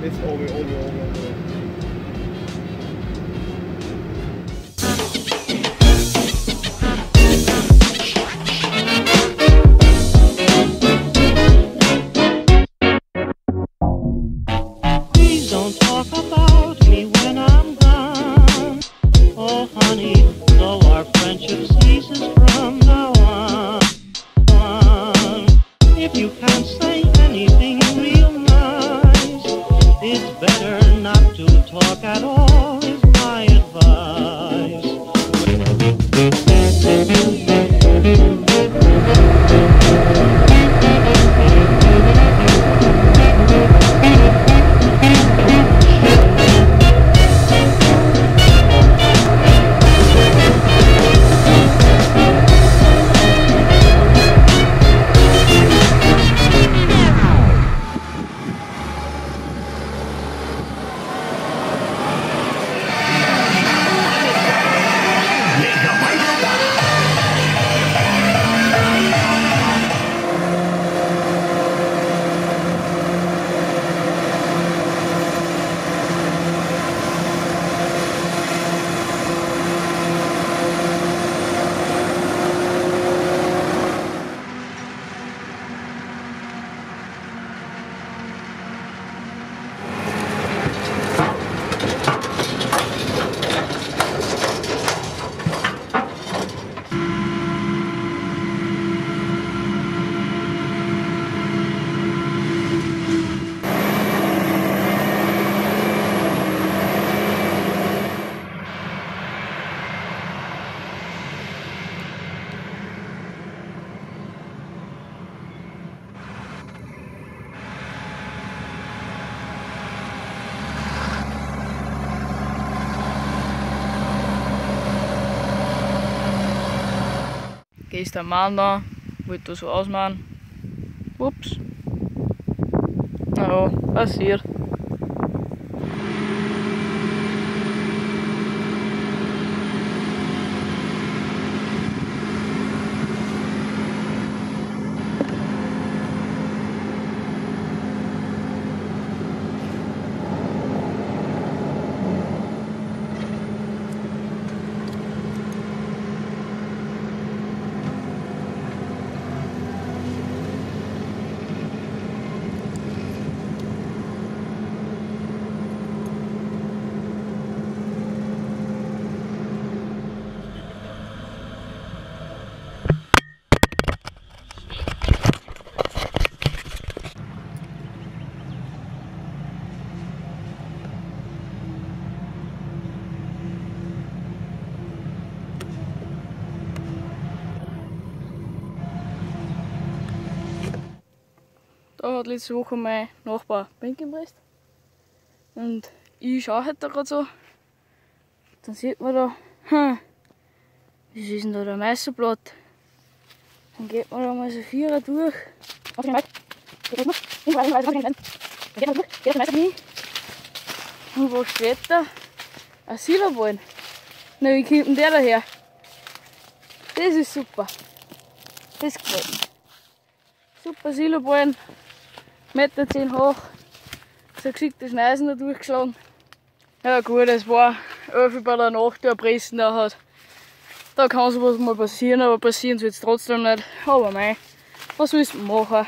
Jetzt oben. Please don't talk talk at all is my advice. Gehst der Mann da, wollte da so ausmachen. Ups. Na ja, passiert. Da hat letzte Woche mein Nachbar Bänke gepresst. Und ich schaue halt da gerade so. Dann sieht man da, was ist denn da der Meisterblatt? Dann geht man da mal so Vierer durch. Und was steht da? Ein Silberballen. Na, wie kommt denn der daher? Das ist super. Das gefällt mir. Super Silberballen. 1,10 Meter hoch. So geschickte Schneisen da durchgeschlagen. Ja gut, es war 11 Uhr bei der Nacht, der Pressen da hat. Da kann sowas mal passieren, aber passieren soll es trotzdem nicht. Aber mei, was willst du machen?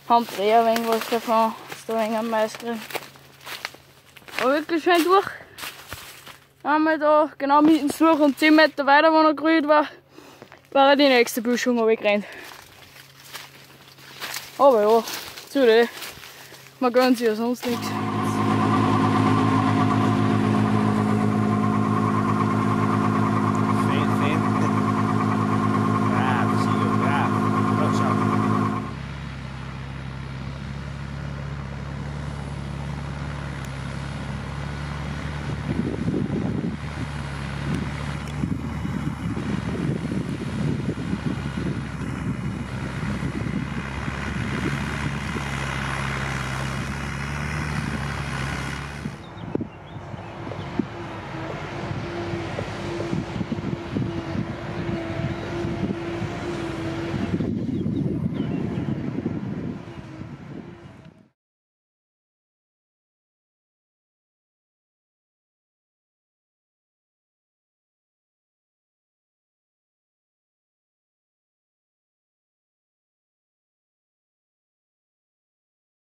Haben Dreher ein wenig was davon, dass da ein wenig am meisten drin. Aber wirklich schön durch. Einmal da genau mitten durch und 10 Meter weiter, wo er gerührt war, war er die nächste Büschung runtergerannt. Aber ja, zu dem, man gönnt sich ja sonst nichts.